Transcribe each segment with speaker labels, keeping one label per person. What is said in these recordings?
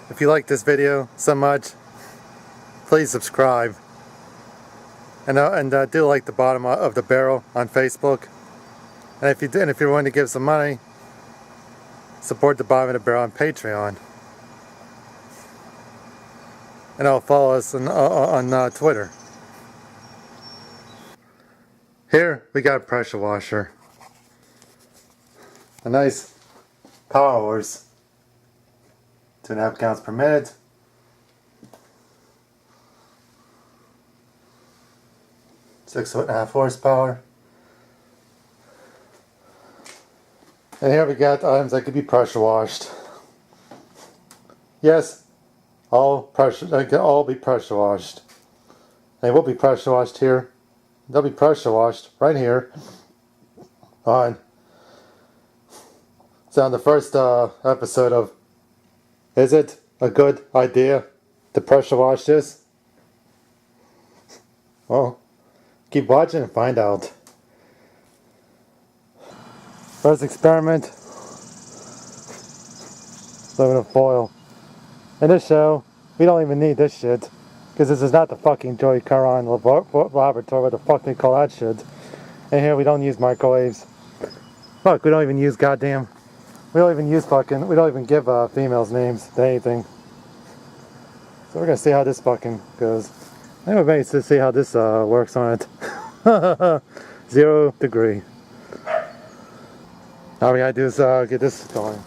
Speaker 1: If you like this video so much, please subscribe. And do like the bottom of the barrel on Facebook. And if you're willing to give some money, support the bottom of the barrel on Patreon. And follow us on Twitter. Here we got a pressure washer. A nice Power Horse. 2.5 gallons per minute. Six and a half horsepower. And here we got items that could be pressure washed. Yes, they can all be pressure washed. They will be pressure washed here. They'll be pressure washed right here on the first episode of Is It a Good Idea to Pressure Wash This? Well, keep watching and find out. First experiment, aluminum foil. In this show, we don't even need this shit, because this is not the fucking Joey Caron laboratory, what the fuck they call that shit. And here we don't use microwaves. Fuck, we don't even use goddamn, we don't even give females names to anything. So we're gonna see how this fucking goes. I think we're ready to see how this works on it. 0 degree. All we gotta do is get this going.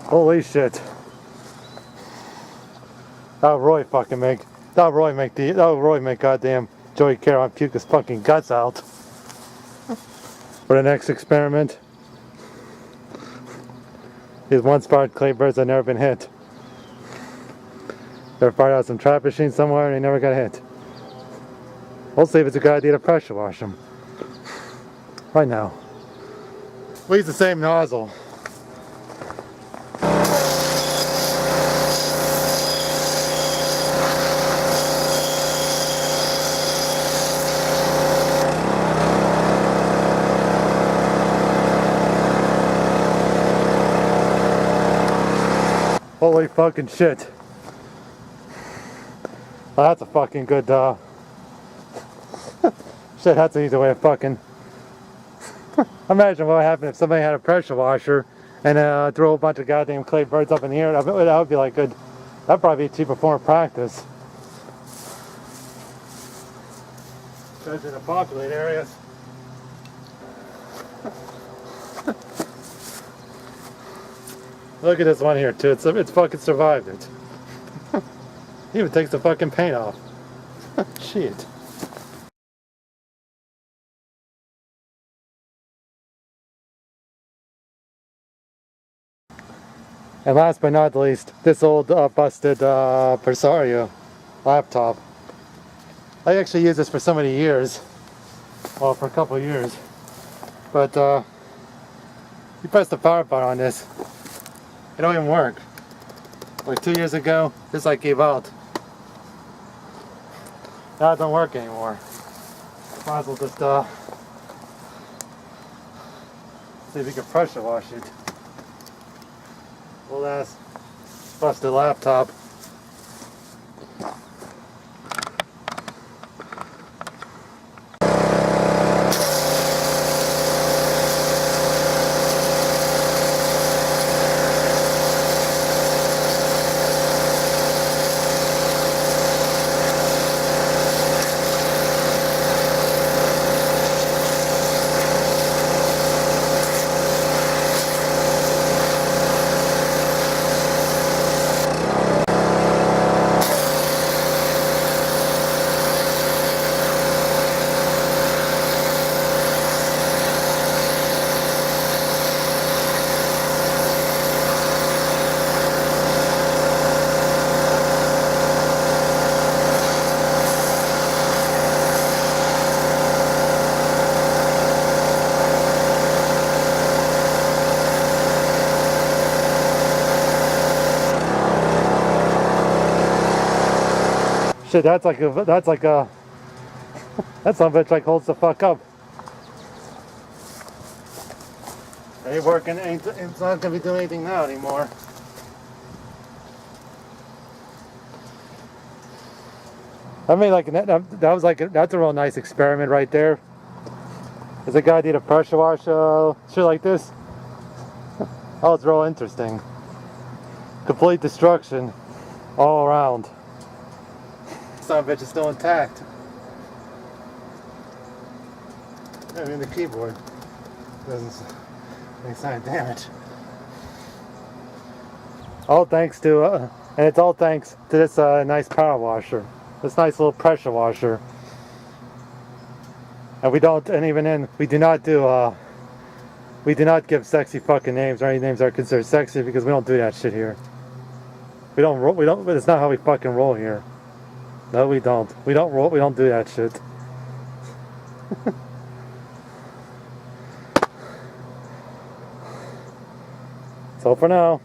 Speaker 1: Holy shit. That'll Roy make goddamn Joey Caron puke his fucking guts out. For the next experiment, these one-spot clay birds have never been hit. They're fired out some trap machine somewhere and they never got hit. We'll see if it's a good idea to pressure wash them. Right now. We use the same nozzle. Holy fucking shit. Well, that's a fucking good, shit, that's an easy way of fucking... Imagine what would happen if somebody had a pressure washer and threw a bunch of goddamn clay birds up in the air. That would be like good. That'd probably be a cheaper form of practice. Especially in the populated areas. Look at this one here too. It's fucking survived it. It even takes the fucking paint off. Shit. And last but not least, this old busted Presario laptop. I actually used this for so many years. Well, for a couple of years. But you press the power button on this, it don't even work. Like 2 years ago, this like gave out. Now it don't work anymore. Might as well just see if we can pressure wash it. Old ass busted laptop. Shit, that's like a that son of a bitch like holds the fuck up. Ain't working, it's not gonna be doing anything now anymore. I mean, like that was like that's a real nice experiment right there. Is a guy did a pressure wash shit like this? Oh, it's real interesting. Complete destruction all around. Son of a bitch is still intact. I mean, the keyboard doesn't any sign of damage. All thanks to, and it's all thanks to this nice power washer. This nice little pressure washer. And we don't, and even then, we do not give sexy fucking names or any names that are considered sexy because we don't do that shit here. We don't, it's not how we fucking roll here. No, we don't. We don't do that shit. So for now,